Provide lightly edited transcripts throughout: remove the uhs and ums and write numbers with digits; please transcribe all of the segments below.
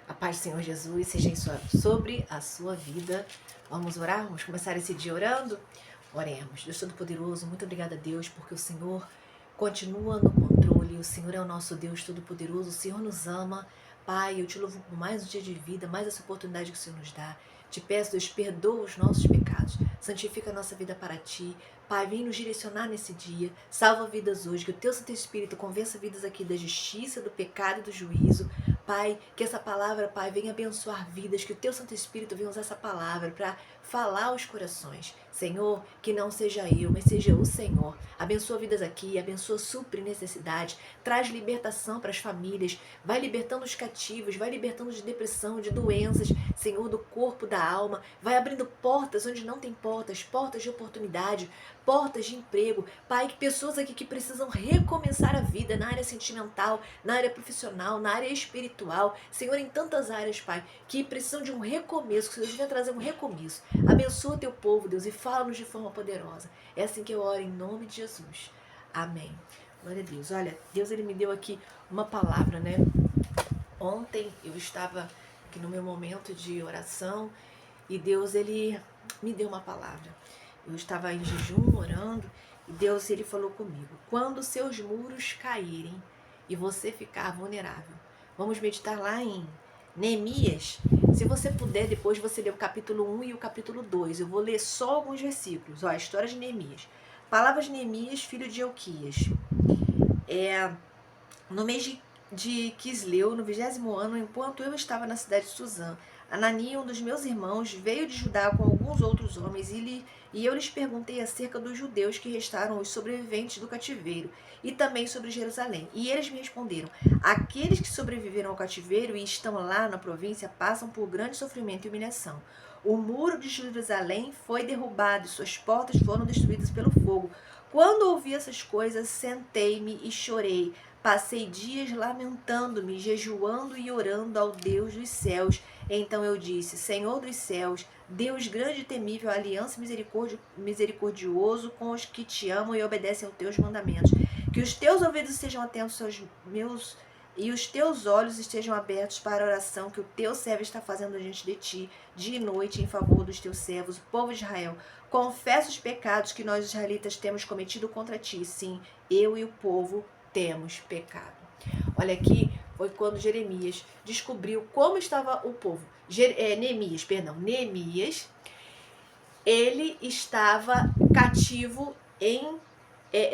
A paz do Senhor Jesus seja sobre a sua vida. Vamos orar? Vamos começar esse dia orando? Oremos. Deus Todo-Poderoso, muito obrigada a Deus, porque o Senhor continua no controle. O Senhor é o nosso Deus Todo-Poderoso. O Senhor nos ama. Pai, eu te louvo por mais um dia de vida, mais essa oportunidade que o Senhor nos dá. Te peço, Deus, perdoa os nossos pecados. Santifica a nossa vida para Ti. Pai, vem nos direcionar nesse dia. Salva vidas hoje. Que o Teu Santo Espírito convença vidas aqui da justiça, do pecado e do juízo. Pai, que essa palavra, Pai, venha abençoar vidas, que o Teu Santo Espírito venha usar essa palavra para falar aos corações. Senhor, que não seja eu, mas seja o Senhor. Abençoa vidas aqui, abençoa, supre necessidade, traz libertação para as famílias, vai libertando os cativos, vai libertando de depressão, de doenças, Senhor, do corpo, da alma, vai abrindo portas onde não tem portas, portas de oportunidade, portas de emprego. Pai, que pessoas aqui que precisam recomeçar a vida na área sentimental, na área profissional, na área espiritual, Senhor, em tantas áreas, Pai, que precisam de um recomeço, que o Senhor venha trazer um recomeço. Abençoa teu povo, Deus, e fala-nos de forma poderosa. É assim que eu oro em nome de Jesus. Amém. Glória a Deus. Olha, Deus, ele me deu aqui uma palavra, né? Ontem eu estava aqui no meu momento de oração e Deus, ele me deu uma palavra. Eu estava em jejum, orando, e Deus, ele falou comigo: quando seus muros caírem e você ficar vulnerável. Vamos meditar lá em Neemias. Se você puder, depois você lê o capítulo 1 e o capítulo 2. Eu vou ler só alguns versículos. Ó, a história de Neemias. Palavras de Neemias, filho de Elquias. No mês de Quisleu, no 20º ano, enquanto eu estava na cidade de Suzã, Anania, um dos meus irmãos, veio de Judá com alguns outros homens e eu lhes perguntei acerca dos judeus que restaram os sobreviventes do cativeiro e também sobre Jerusalém. E eles me responderam: aqueles que sobreviveram ao cativeiro e estão lá na província passam por grande sofrimento e humilhação. O muro de Jerusalém foi derrubado e suas portas foram destruídas pelo fogo. Quando ouvi essas coisas, sentei-me e chorei. Passei dias lamentando-me, jejuando e orando ao Deus dos céus. Então eu disse: Senhor dos céus, Deus grande e temível, aliança misericordioso com os que te amam e obedecem aos teus mandamentos. Que os teus ouvidos estejam atentos aos meus e os teus olhos estejam abertos para a oração que o teu servo está fazendo diante de ti, dia e noite, em favor dos teus servos, o povo de Israel. Confessa os pecados que nós israelitas temos cometido contra ti. Sim, eu e o povo temos pecado. Olha aqui, foi quando Jeremias descobriu como estava o povo. Neemias, ele estava cativo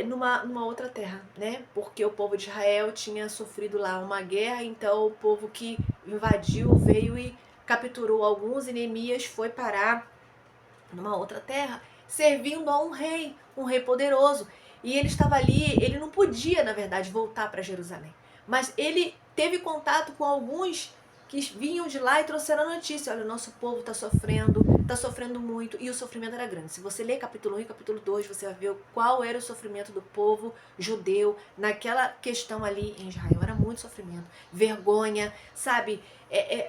numa outra terra, né? Porque o povo de Israel tinha sofrido lá uma guerra, então o povo que invadiu veio e capturou alguns, e Neemias foi parar numa outra terra, servindo a um rei poderoso. E ele estava ali, ele não podia, na verdade, voltar para Jerusalém. Mas ele teve contato com alguns que vinham de lá e trouxeram a notícia: olha, o nosso povo está sofrendo muito, e o sofrimento era grande. Se você ler capítulo 1 e capítulo 2, você vai ver qual era o sofrimento do povo judeu naquela questão ali em Israel. Era muito sofrimento, vergonha, sabe?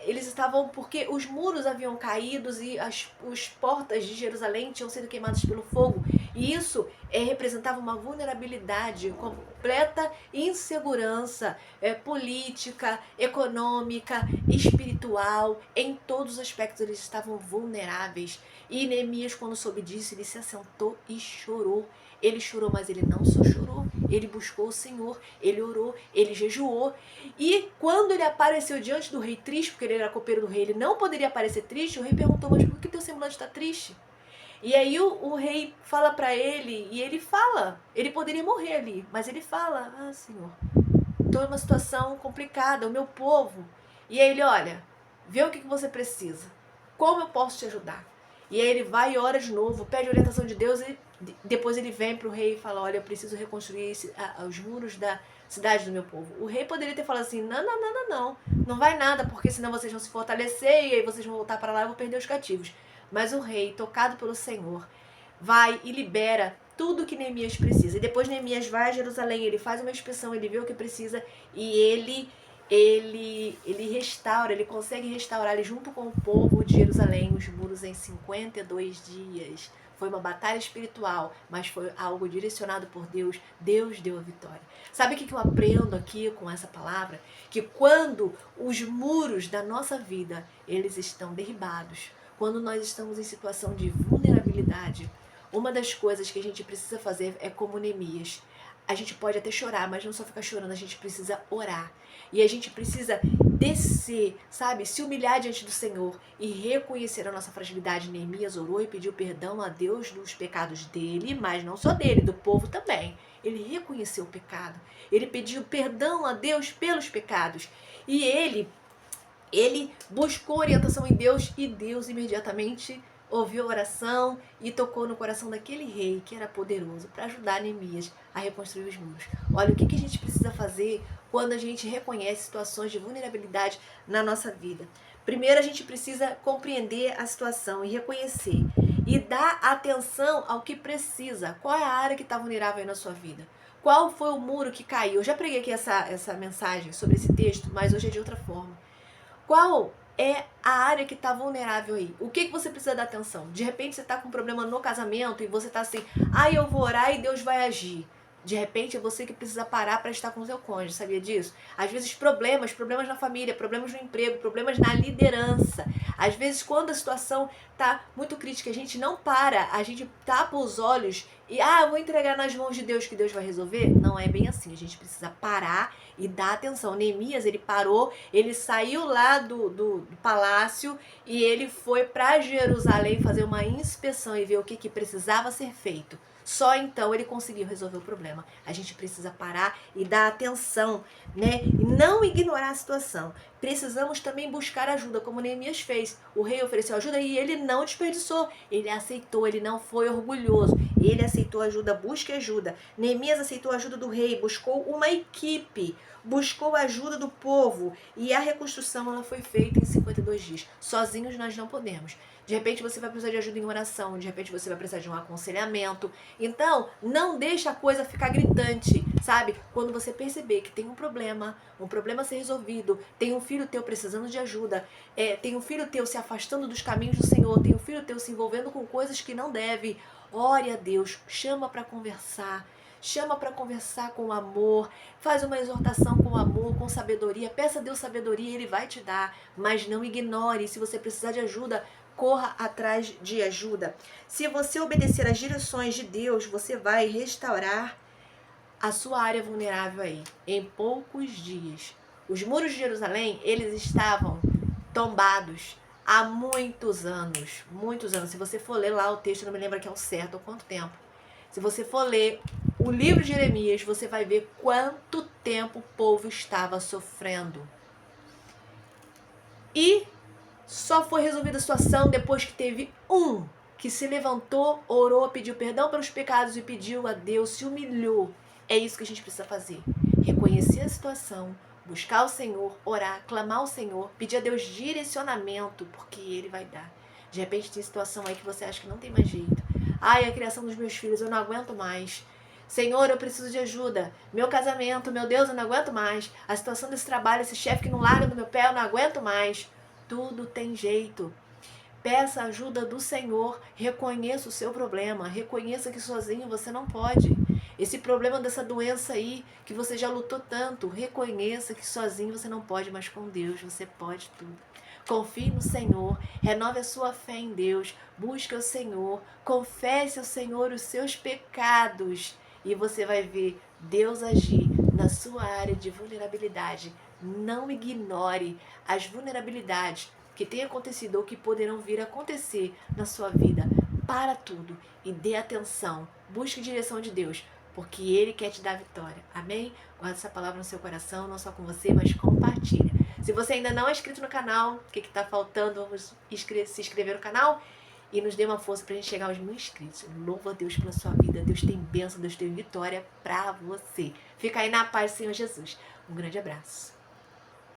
Eles estavam, porque os muros haviam caído e as portas de Jerusalém tinham sido queimadas pelo fogo. E isso representava uma vulnerabilidade, completa insegurança política, econômica, espiritual. Em todos os aspectos eles estavam vulneráveis. E Neemias, quando soube disso, ele se assentou e chorou. Ele chorou, mas ele não só chorou, ele buscou o Senhor, ele orou, ele jejuou. E quando ele apareceu diante do rei triste, porque ele era copeiro do rei, ele não poderia aparecer triste, o rei perguntou: mas por que teu semblante está triste? E aí o rei fala para ele, e ele fala, ele poderia morrer ali, mas ele fala: ah, Senhor, estou em uma situação complicada, o meu povo. E aí ele: olha, vê o que você precisa, como eu posso te ajudar? E aí ele vai e ora de novo, pede orientação de Deus, e depois ele vem para o rei e fala: olha, eu preciso reconstruir os muros da cidade do meu povo. O rei poderia ter falado assim: não vai nada, porque senão vocês vão se fortalecer e aí vocês vão voltar para lá e eu vou perder os cativos. Mas o rei, tocado pelo Senhor, vai e libera tudo que Neemias precisa. E depois Neemias vai a Jerusalém, ele faz uma inspeção, ele vê o que precisa e ele restaura, ele consegue restaurar, ele junto com o povo de Jerusalém, os muros em 52 dias. foi uma batalha espiritual, mas foi algo direcionado por Deus. Deus deu a vitória. Sabe o que eu aprendo aqui com essa palavra? Que quando os muros da nossa vida, eles estão derribados, quando nós estamos em situação de vulnerabilidade, uma das coisas que a gente precisa fazer é como Neemias. A gente pode até chorar, mas não só ficar chorando, a gente precisa orar. E a gente precisa descer, sabe? Se humilhar diante do Senhor e reconhecer a nossa fragilidade. Neemias orou e pediu perdão a Deus dos pecados dele, mas não só dele, do povo também. Ele reconheceu o pecado. Ele pediu perdão a Deus pelos pecados. E ele buscou orientação em Deus e Deus imediatamente ouviu a oração e tocou no coração daquele rei que era poderoso para ajudar Neemias a reconstruir os muros. Olha, o que a gente precisa fazer quando a gente reconhece situações de vulnerabilidade na nossa vida? Primeiro, a gente precisa compreender a situação e reconhecer e dar atenção ao que precisa. Qual é a área que está vulnerável aí na sua vida? Qual foi o muro que caiu? Eu já preguei aqui essa mensagem sobre esse texto, mas hoje é de outra forma. Qual é a área que está vulnerável aí? O que você precisa dar atenção? De repente você está com um problema no casamento e você está assim, eu vou orar e Deus vai agir. De repente é você que precisa parar para estar com o seu cônjuge, sabia disso? Às vezes problemas na família, problemas no emprego, problemas na liderança. Às vezes quando a situação está muito crítica, a gente não para, a gente tapa os olhos e eu vou entregar nas mãos de Deus que Deus vai resolver. Não é bem assim, a gente precisa parar e dar atenção. Neemias, ele parou, ele saiu lá do palácio e ele foi para Jerusalém fazer uma inspeção e ver o que precisava ser feito. Só então ele conseguiu resolver o problema. A gente precisa parar e dar atenção, né? E não ignorar a situação. Precisamos também buscar ajuda, como Neemias fez. O rei ofereceu ajuda e ele não desperdiçou. Ele aceitou, ele não foi orgulhoso. Ele aceitou ajuda, busque ajuda. Neemias aceitou a ajuda do rei, buscou uma equipe, buscou a ajuda do povo. E a reconstrução ela foi feita em 52 dias. Sozinhos nós não podemos. De repente você vai precisar de ajuda em oração, de repente você vai precisar de um aconselhamento. Então, não deixa a coisa ficar gritante, sabe? Quando você perceber que tem um problema a ser resolvido, tem um filho teu precisando de ajuda, tem um filho teu se afastando dos caminhos do Senhor, tem um filho teu se envolvendo com coisas que não deve, ore a Deus, chama para conversar. Chama para conversar com amor, faz uma exortação com amor, com sabedoria, peça a Deus sabedoria, Ele vai te dar, mas não ignore. Se você precisar de ajuda, corra atrás de ajuda. Se você obedecer às direções de Deus, você vai restaurar a sua área vulnerável aí, em poucos dias. Os muros de Jerusalém, eles estavam tombados há muitos anos. Muitos anos. Se você for ler lá o texto, não me lembro aqui ao certo, há quanto tempo. Se você for ler o livro de Jeremias, você vai ver quanto tempo o povo estava sofrendo. E só foi resolvida a situação depois que teve um que se levantou, orou, pediu perdão pelos pecados e pediu a Deus, se humilhou. É isso que a gente precisa fazer. Reconhecer a situação, buscar o Senhor, orar, clamar ao Senhor, pedir a Deus direcionamento, porque Ele vai dar. De repente tem situação aí que você acha que não tem mais jeito. A criação dos meus filhos, eu não aguento mais. Senhor, eu preciso de ajuda. Meu casamento, meu Deus, eu não aguento mais. A situação desse trabalho, esse chefe que não larga do meu pé, eu não aguento mais. Tudo tem jeito. Peça a ajuda do Senhor. Reconheça o seu problema. Reconheça que sozinho você não pode. Esse problema dessa doença aí, que você já lutou tanto, reconheça que sozinho você não pode, mas com Deus você pode tudo. Confie no Senhor, renove a sua fé em Deus, busque o Senhor, confesse ao Senhor os seus pecados e você vai ver Deus agir na sua área de vulnerabilidade. Não ignore as vulnerabilidades que têm acontecido ou que poderão vir a acontecer na sua vida. Para tudo e dê atenção, busque a direção de Deus, porque Ele quer te dar vitória. Amém? Guarda essa palavra no seu coração, não só com você, mas compartilha. Se você ainda não é inscrito no canal, o que está faltando? Vamos se inscrever no canal e nos dê uma força para a gente chegar aos 1000 inscritos. Louva a Deus pela sua vida. Deus tem bênção, Deus tem vitória para você. Fica aí na paz do Senhor Jesus. Um grande abraço.